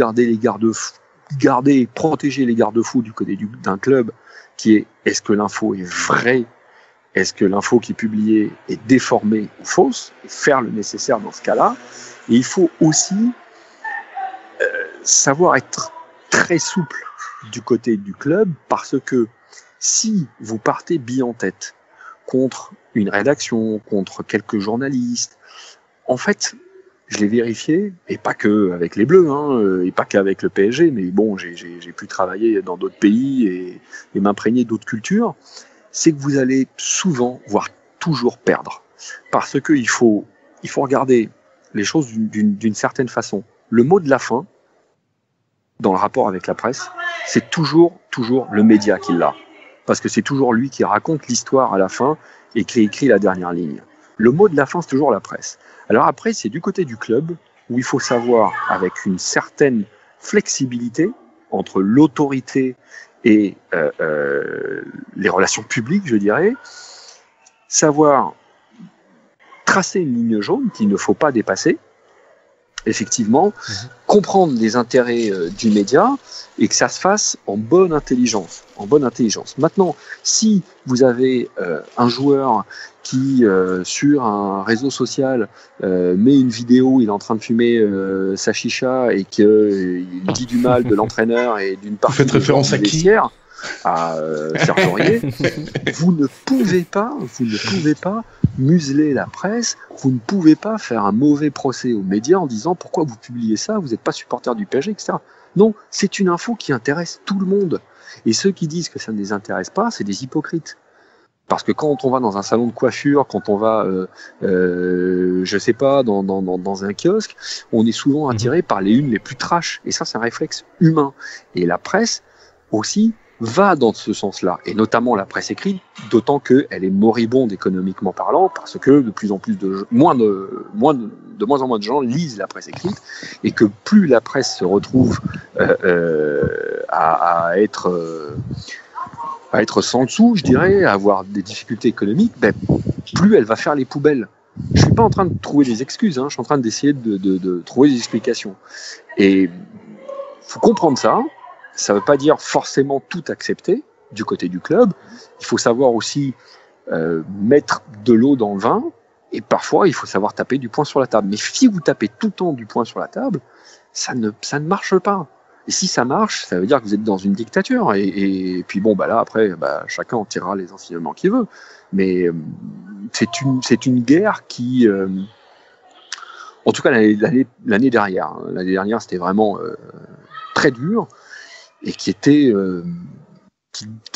protéger les garde-fous du côté d'un club, qui est: est-ce que l'info est vraie ? Est-ce que l'info qui est publiée est déformée ou fausse ? Et faire le nécessaire dans ce cas-là. Et il faut aussi savoir être très souple du côté du club, parce que si vous partez bille en tête contre une rédaction, contre quelques journalistes, en fait, je l'ai vérifié, et pas que avec les Bleus, et pas qu'avec le PSG, mais bon, j'ai pu travailler dans d'autres pays et m'imprégner d'autres cultures, c'est que vous allez souvent, voire toujours perdre. Parce qu'il faut regarder les choses d'une certaine façon. Le mot de la fin, dans le rapport avec la presse, c'est toujours le média qui l'a. Parce que c'est toujours lui qui raconte l'histoire à la fin et qui écrit la dernière ligne. Le mot de la fin, c'est toujours la presse. Alors après, c'est du côté du club, où il faut savoir, avec une certaine flexibilité entre l'autorité et les relations publiques, je dirais, savoir tracer une ligne jaune qu'il ne faut pas dépasser, effectivement, comprendre les intérêts du média, et que ça se fasse en bonne intelligence. Maintenant, si vous avez un joueur qui, sur un réseau social, met une vidéo, il est en train de fumer sa chicha, et qu'il dit du mal de l'entraîneur et d'une partie faites référence à qui ? vestiaire, à Serge Aurier, vous ne pouvez pas museler la presse, vous ne pouvez pas faire un mauvais procès aux médias en disant pourquoi vous publiez ça, vous n'êtes pas supporter du PSG, etc. Non, c'est une info qui intéresse tout le monde. Et ceux qui disent que ça ne les intéresse pas, c'est des hypocrites. Parce que quand on va dans un salon de coiffure, quand on va, je sais pas, dans un kiosque, on est souvent attiré par les unes les plus trash. Et ça, c'est un réflexe humain. Et la presse aussi va dans ce sens-là, et notamment la presse écrite, d'autant qu'elle est moribonde économiquement parlant, parce que de plus en plus de moins en moins de gens lisent la presse écrite, et que plus la presse se retrouve à être sans le sou, je dirais, à avoir des difficultés économiques, plus elle va faire les poubelles. Je suis pas en train de trouver des excuses, je suis en train d'essayer de trouver des explications. Et faut comprendre ça. Ça ne veut pas dire forcément tout accepter du côté du club. Il faut savoir aussi mettre de l'eau dans le vin, et parfois il faut savoir taper du poing sur la table. Mais si vous tapez tout le temps du poing sur la table, ça ne marche pas. Et si ça marche, ça veut dire que vous êtes dans une dictature. Et puis bon, là après, chacun en tirera les enseignements qu'il veut. Mais c'est une guerre qui, en tout cas l'année dernière, c'était vraiment très dur. Et qui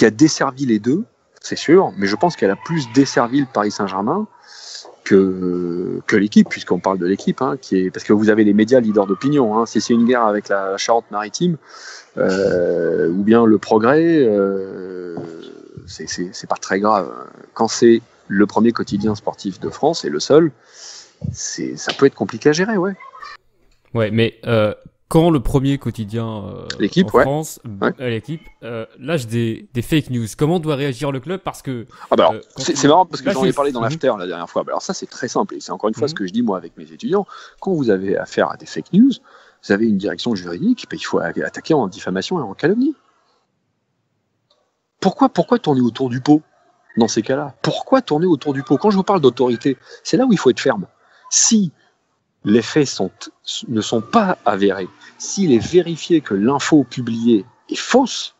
a desservi les deux, c'est sûr, mais je pense qu'elle a plus desservi le Paris Saint-Germain que l'équipe, puisqu'on parle de l'équipe, parce que vous avez les médias leaders d'opinion. Si c'est une guerre avec la Charente-Maritime, ou bien le Progrès, c'est pas très grave. Quand c'est le premier quotidien sportif de France, et le seul, ça peut être compliqué à gérer, ouais. Ouais, mais quand le premier quotidien l'équipe, en ouais. France, l'équipe, lâche des fake news, comment doit réagir le club? Parce que c'est marrant parce que là, j'en ai parlé dans l'after la dernière fois. Alors ça, c'est très simple et c'est encore une fois ce que je dis moi avec mes étudiants. Quand vous avez affaire à des fake news, vous avez une direction juridique, il faut attaquer en diffamation et en calomnie. Pourquoi tourner autour du pot dans ces cas-là? Pourquoi tourner autour du pot? Quand je vous parle d'autorité, c'est là où il faut être ferme. Si les faits ne sont pas avérés, s'il est vérifié que l'info publiée est fausse,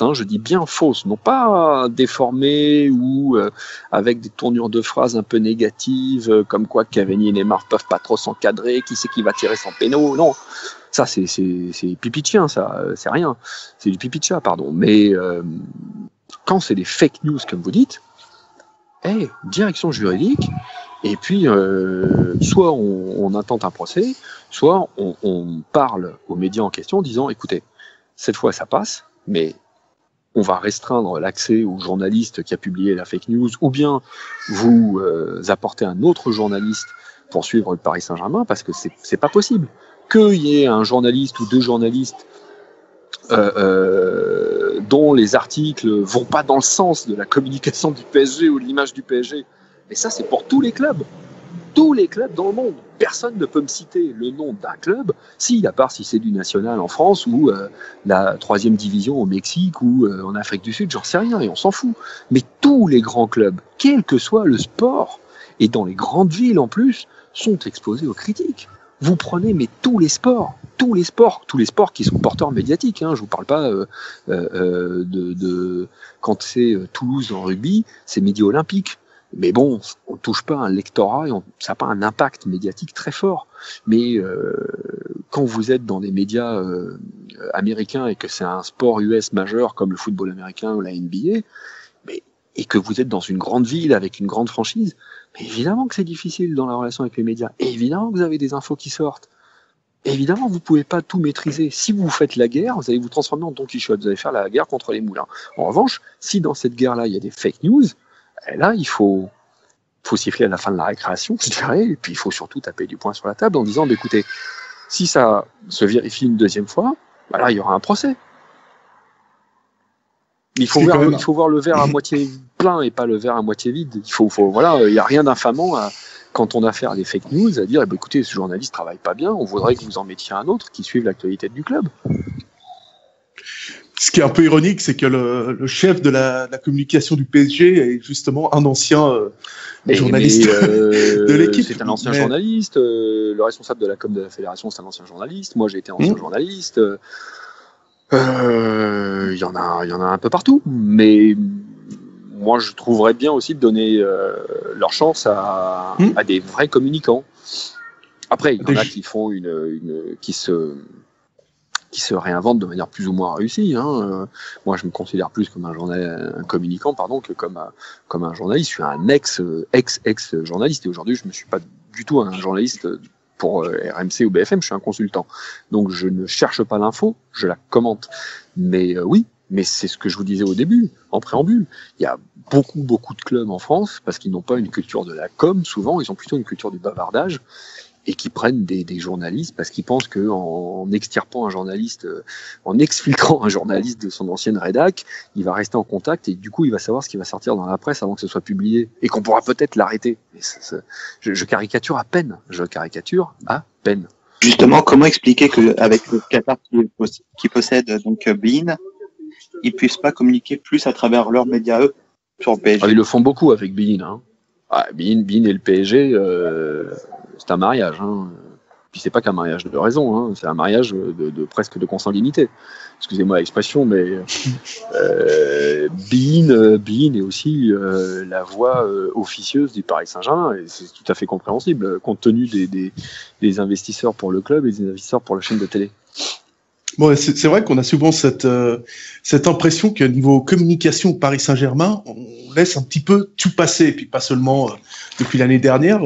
hein, je dis bien fausse, non pas déformée ou avec des tournures de phrases un peu négatives, comme quoi Cavani et Neymar peuvent pas trop s'encadrer, qui c'est qui va tirer sans péno, non. Ça, c'est pipi de chien, ça, c'est rien. C'est du pipi de chat, pardon. Mais quand c'est des fake news, comme vous dites, direction juridique, et puis soit on intente un procès, soit on parle aux médias en question en disant, écoutez, cette fois ça passe, mais on va restreindre l'accès au journaliste qui a publié la fake news, ou bien vous apportez un autre journaliste pour suivre le Paris Saint-Germain, parce que c'est pas possible. Qu'il y ait un journaliste ou deux journalistes dont les articles vont pas dans le sens de la communication du PSG ou de l'image du PSG. Mais ça, c'est pour tous les clubs. Tous les clubs dans le monde. Personne ne peut me citer le nom d'un club, à part si c'est du national en France ou la 3e division au Mexique ou en Afrique du Sud, j'en sais rien et on s'en fout. Mais tous les grands clubs, quel que soit le sport, et dans les grandes villes en plus, sont exposés aux critiques. Vous prenez tous les sports qui sont porteurs médiatiques. Hein. Je vous parle pas de quand c'est Toulouse en rugby, c'est Midi Olympique. Mais bon, on touche pas un lectorat et ça n'a pas un impact médiatique très fort. Mais quand vous êtes dans des médias américains et que c'est un sport US majeur comme le football américain ou la NBA, et que vous êtes dans une grande ville avec une grande franchise, mais évidemment que c'est difficile dans la relation avec les médias. Et évidemment que vous avez des infos qui sortent. Évidemment, vous pouvez pas tout maîtriser. Si vous faites la guerre, vous allez vous transformer en Don Quichotte. Vous allez faire la guerre contre les moulins. En revanche, si dans cette guerre-là, il y a des fake news, là, il faut siffler à la fin de la récréation, je dirais, et puis il faut surtout taper du poing sur la table en disant, écoutez, si ça se vérifie une deuxième fois, là, il y aura un procès. Il faut voir le verre à moitié plein et pas le verre à moitié vide. Il n'y a rien d'infamant quand on a affaire à des fake news à dire, écoutez, ce journaliste travaille pas bien, on voudrait que vous en mettiez un autre qui suive l'actualité du club. Ce qui est un peu ironique, c'est que le chef de la communication du PSG est justement un ancien journaliste de l'équipe. C'est un ancien journaliste. Le responsable de la com de la fédération, c'est un ancien journaliste. Moi, j'ai été ancien journaliste. Il y en a un peu partout. Mais moi, je trouverais bien aussi de donner leur chance à des vrais communicants. Après, il y en a qui font qui se réinventent de manière plus ou moins réussie. Hein. Moi, je me considère plus comme un communicant, que comme un journaliste. Je suis un ex-journaliste et aujourd'hui, je ne suis pas du tout un journaliste pour RMC ou BFM. Je suis un consultant. Donc, je ne cherche pas l'info, je la commente. Mais oui, mais c'est ce que je vous disais au début, en préambule. Il y a beaucoup de clubs en France parce qu'ils n'ont pas une culture de la com. Souvent, ils ont plutôt une culture du bavardage. Et qui prennent des journalistes parce qu'ils pensent qu'en extirpant un journaliste, en exfiltrant un journaliste de son ancienne rédac, il va rester en contact et du coup il va savoir ce qui va sortir dans la presse avant que ce soit publié et qu'on pourra peut-être l'arrêter. Mais je caricature à peine. Justement, comment expliquer qu'avec le Qatar qui possède donc beIN, ils puissent pas communiquer plus à travers leurs médias eux sur le PSG? Ils le font beaucoup avec beIN. Hein. beIN et le PSG. C'est un mariage, hein. Puis c'est pas qu'un mariage de raison, hein. C'est un mariage de presque de consanguinité. Excusez-moi l'expression, mais beIN est aussi la voix officieuse du Paris Saint-Germain, et c'est tout à fait compréhensible, compte tenu des investisseurs pour le club et des investisseurs pour la chaîne de télé. Bon, c'est vrai qu'on a souvent cette impression qu'au niveau communication au Paris Saint-Germain, on laisse un petit peu tout passer, et puis pas seulement depuis l'année dernière,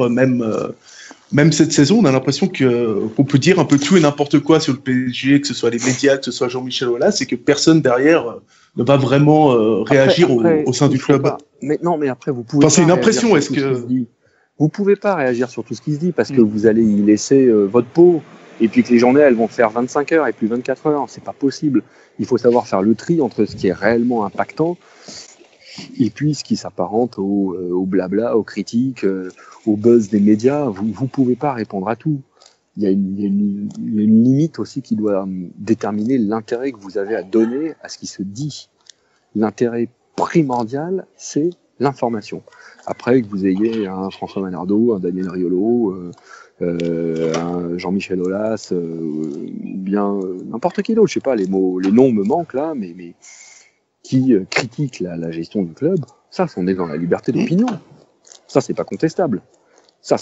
même cette saison, on a l'impression qu'on peut dire un peu tout et n'importe quoi sur le PSG, que ce soit les médias, que ce soit Jean-Michel Aulas, et que personne derrière ne va vraiment réagir au sein du club. Mais après, vous pouvez. C'est une impression, est-ce que. Vous pouvez pas réagir sur tout ce qui se dit parce que vous allez y laisser votre peau. et puis que les journées elles vont faire 25 heures et plus 24 heures. C'est pas possible. Il faut savoir faire le tri entre ce qui est réellement impactant et puis ce qui s'apparente au blabla, aux critiques, au buzz des médias. Vous pouvez pas répondre à tout. Il y a une limite aussi qui doit déterminer l'intérêt que vous avez à donner à ce qui se dit. L'intérêt primordial, c'est l'information. Après, que vous ayez un François Manardo, un Daniel Riolo, un Jean-Michel Aulas, bien n'importe qui d'autre, je sais pas, les noms me manquent là, mais qui critiquent la gestion du club, ça, on est dans la liberté d'opinion. Ça, c'est pas contestable. Ça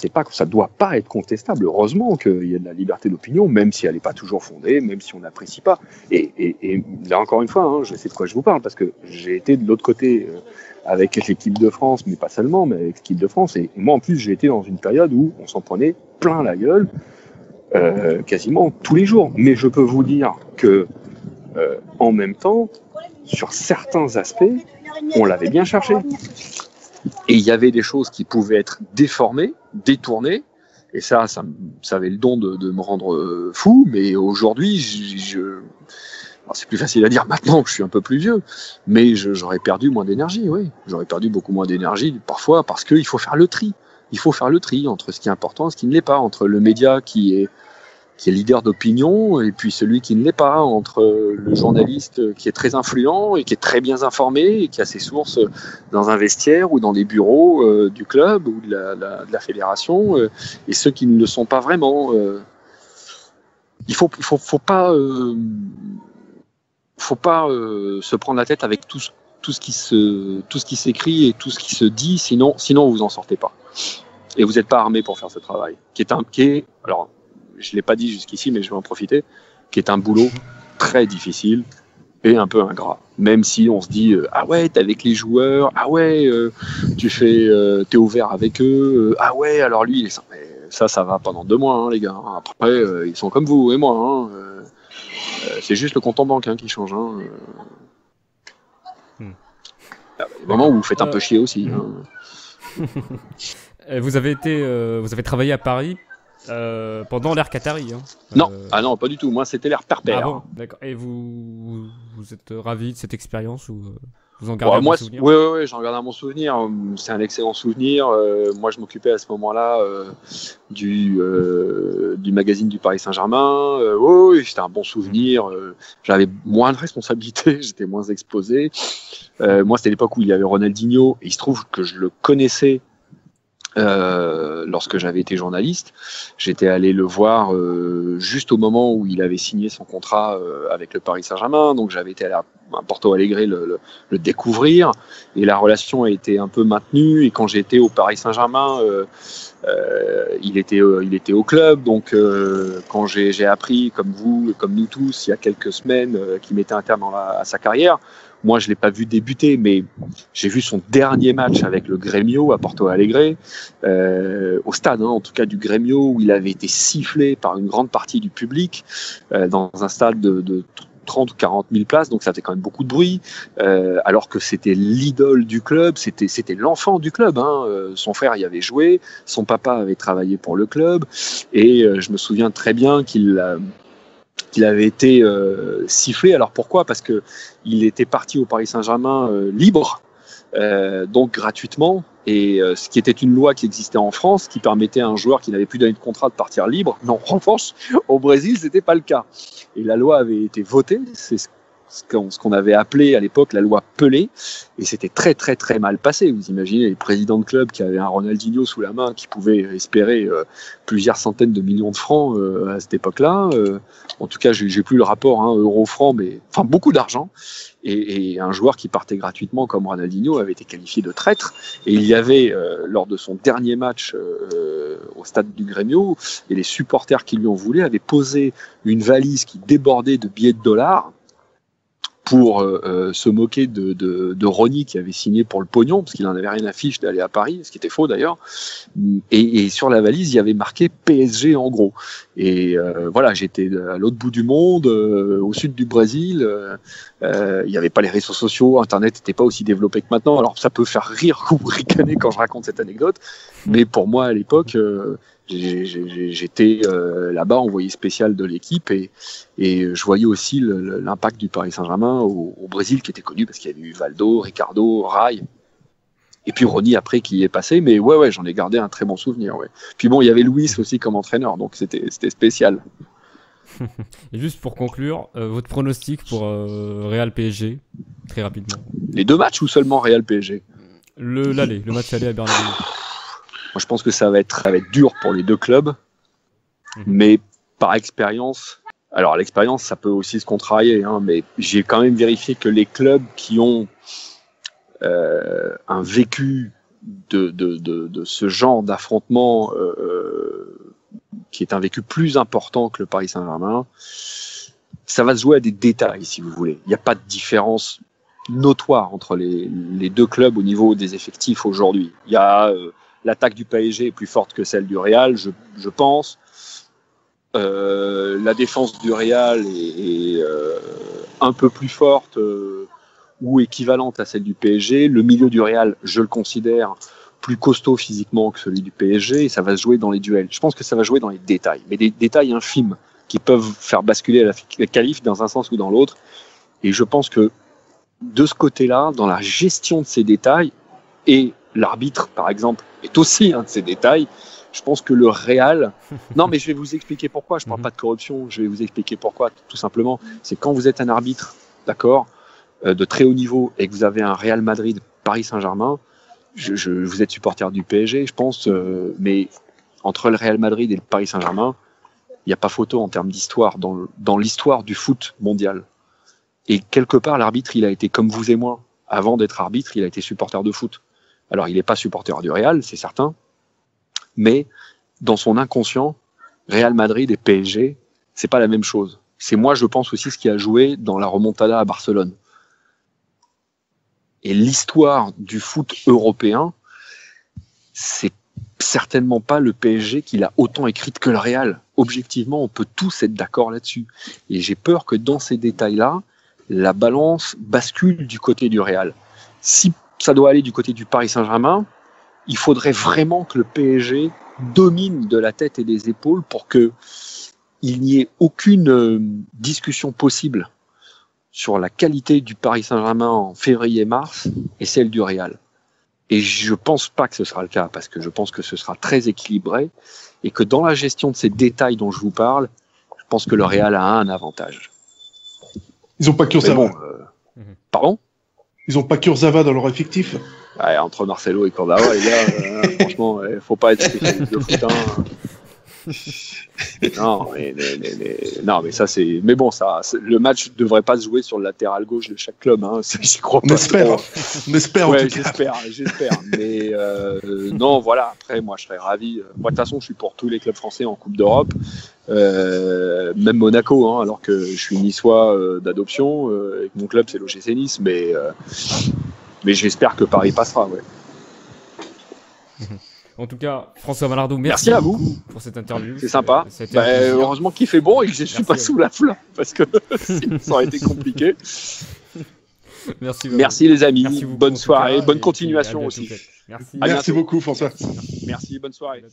doit pas être contestable. Heureusement qu'il y a de la liberté d'opinion, même si elle n'est pas toujours fondée, même si on n'apprécie pas. Et là, encore une fois, je sais de quoi je vous parle, parce que j'ai été de l'autre côté avec l'équipe de France, mais pas seulement, mais avec l'équipe de France. Et moi, en plus, j'ai été dans une période où on s'en prenait plein la gueule, quasiment tous les jours. Mais je peux vous dire que, en même temps, sur certains aspects, on l'avait bien cherché. Et il y avait des choses qui pouvaient être déformées, détournées, et ça avait le don de me rendre fou, mais aujourd'hui, alors c'est plus facile à dire maintenant que je suis un peu plus vieux, mais j'aurais perdu moins d'énergie, oui. J'aurais perdu beaucoup moins d'énergie, parfois, parce qu'il faut faire le tri. Il faut faire le tri entre ce qui est important et ce qui ne l'est pas, entre le média qui est leader d'opinion, et puis celui qui ne l'est pas, entre le journaliste qui est très influent et qui est très bien informé et qui a ses sources dans un vestiaire ou dans des bureaux du club ou de la fédération, et ceux qui ne le sont pas vraiment. Il faut pas se prendre la tête avec tout ce qui s'écrit et tout ce qui se dit, sinon vous en sortez pas. Et vous n'êtes pas armé pour faire ce travail, alors je l'ai pas dit jusqu'ici, mais je vais en profiter, qui est un boulot très difficile et un peu ingrat. Même si on se dit ah ouais, t'es avec les joueurs, ah ouais, t'es ouvert avec eux, ah ouais, alors lui, ça va pendant 2 mois, les gars. Après, ils sont comme vous et moi. C'est juste le compte en banque qui change. Il y a des moments où vous faites un peu chier aussi. Vous avez travaillé à Paris. Pendant l'ère Qatari. Non, non, pas du tout. Moi, c'était l'ère Perpère. Ah bon, d'accord. Et vous êtes ravi de cette expérience ou vous en gardez un bon souvenir? Oui, j'en garde un bon souvenir. C'est un excellent souvenir. Moi, je m'occupais à ce moment-là du magazine du Paris Saint-Germain. Oui, c'était un bon souvenir. J'avais moins de responsabilités, j'étais moins exposé. Moi, c'était l'époque où il y avait Ronaldinho, et il se trouve que je le connaissais. Lorsque j'avais été journaliste, j'étais allé le voir juste au moment où il avait signé son contrat avec le Paris Saint-Germain, donc j'avais été à Porto Alegre le découvrir, et la relation a été un peu maintenue, et quand j'étais au Paris Saint-Germain, il était au club, donc quand j'ai appris, comme vous, comme nous tous, il y a quelques semaines, qu'il mettait un terme à sa carrière. Moi, je l'ai pas vu débuter, mais j'ai vu son dernier match avec le Grêmio à Porto Alegre, au stade, en tout cas du Grêmio, où il avait été sifflé par une grande partie du public, dans un stade de 30 ou 40 000 places, donc ça fait quand même beaucoup de bruit, alors que c'était l'idole du club, c'était l'enfant du club. Son frère y avait joué, son papa avait travaillé pour le club, et je me souviens très bien qu'il avait été sifflé. Alors pourquoi ? Parce que il était parti au Paris Saint-Germain libre, donc gratuitement, et ce qui était une loi qui existait en France, qui permettait à un joueur qui n'avait plus d'année de contrat de partir libre. Non, en revanche, au Brésil, c'était pas le cas. Et la loi avait été votée, c'est ce qu'on avait appelé à l'époque la loi Pelé, et c'était très très très mal passé. Vous imaginez les présidents de clubs qui avaient un Ronaldinho sous la main, qui pouvaient espérer plusieurs centaines de millions de francs à cette époque-là. En tout cas, j'ai plus le rapport euro-franc, mais enfin beaucoup d'argent. Et un joueur qui partait gratuitement comme Ronaldinho avait été qualifié de traître. Et il y avait, lors de son dernier match au stade du Grêmio, et les supporters qui lui en voulaient avaient posé une valise qui débordait de billets de dollars pour se moquer de Ronny, qui avait signé pour le pognon, parce qu'il n'en avait rien à fiche d'aller à Paris, ce qui était faux d'ailleurs. Et sur la valise, il y avait marqué PSG en gros. Et voilà, j'étais à l'autre bout du monde, au sud du Brésil. Il n'y avait pas les réseaux sociaux, Internet n'était pas aussi développé que maintenant. Alors ça peut faire rire ou ricaner quand je raconte cette anecdote, mais pour moi à l'époque, J'étais là-bas envoyé spécial de l'équipe et je voyais aussi l'impact du Paris Saint-Germain au Brésil, qui était connu parce qu'il y avait eu Valdo, Ricardo, Rai, et puis Ronny après qui y est passé. Mais ouais, j'en ai gardé un très bon souvenir. Ouais. Puis bon, il y avait Luis aussi comme entraîneur, donc c'était spécial. Et juste pour conclure, votre pronostic pour Real PSG, très rapidement. Les 2 matchs ou seulement Real PSG? Le match aller à Bernabéu. Moi, je pense que ça va être dur pour les 2 clubs, mais par expérience, alors l'expérience, ça peut aussi se contrarier, hein, mais j'ai quand même vérifié que les clubs qui ont un vécu de ce genre d'affrontement, qui est un vécu plus important que le Paris Saint-Germain, ça va se jouer à des détails, si vous voulez. Il n'y a pas de différence notoire entre les 2 clubs au niveau des effectifs aujourd'hui. Il y a l'attaque du PSG est plus forte que celle du Real, je pense. La défense du Real est un peu plus forte ou équivalente à celle du PSG. Le milieu du Real, je le considère plus costaud physiquement que celui du PSG, et ça va se jouer dans les duels. Je pense que ça va jouer dans les détails, mais des détails infimes qui peuvent faire basculer la qualif dans un sens ou dans l'autre. Et je pense que de ce côté-là, dans la gestion de ces détails, et l'arbitre, par exemple, est aussi un de ces détails, je pense que le Real... Non, mais je vais vous expliquer pourquoi. Je ne parle pas de corruption, je vais vous expliquer pourquoi, tout simplement. C'est quand vous êtes un arbitre, d'accord, de très haut niveau, et que vous avez un Real Madrid, Paris Saint-Germain, vous êtes supporter du PSG, je pense, mais entre le Real Madrid et le Paris Saint-Germain, il n'y a pas photo en termes d'histoire, dans l'histoire du foot mondial. Et quelque part, l'arbitre, il a été comme vous et moi. Avant d'être arbitre, il a été supporter de foot. Alors, il n'est pas supporter du Real, c'est certain, mais dans son inconscient, Real Madrid et PSG, c'est pas la même chose. C'est moi, je pense aussi, ce qui a joué dans la remontada à Barcelone. Et l'histoire du foot européen, c'est certainement pas le PSG qui l'a autant écrite que le Real. Objectivement, on peut tous être d'accord là-dessus. Et j'ai peur que dans ces détails-là, la balance bascule du côté du Real. Si ça doit aller du côté du Paris Saint-Germain, il faudrait vraiment que le PSG domine de la tête et des épaules pour qu'il n'y ait aucune discussion possible sur la qualité du Paris Saint-Germain en février-mars et celle du Real. Et je pense pas que ce sera le cas, parce que je pense que ce sera très équilibré et que dans la gestion de ces détails dont je vous parle, je pense que le Real a un avantage. Ils n'ont pas Kurzawa. Bon, pardon ? Ils n'ont pas Kurzawa dans leur effectif. Ouais, entre Marcelo et Kurzawa, les gars, franchement, faut pas être spécialiste de foot. Hein. Non, mais ça c'est. Mais bon, le match devrait pas se jouer sur le latéral gauche de chaque club. Hein. J'y crois pas. On espère. Ouais, j'espère. Mais non, voilà. Après, moi, je serais ravi. Moi, de toute façon, je suis pour tous les clubs français en Coupe d'Europe, même Monaco, hein, alors que je suis niçois d'adoption. Et que mon club c'est l'OGC Nice, mais j'espère que Paris passera. Ouais. En tout cas, François Malardou, merci à vous pour cette interview. C'est sympa. Heureusement qu'il fait bon et que je ne suis pas sous la flamme, parce que ça aurait été compliqué. Merci les amis. Merci bonne soirée, bonne continuation aussi. Merci beaucoup François. Merci, bonne soirée.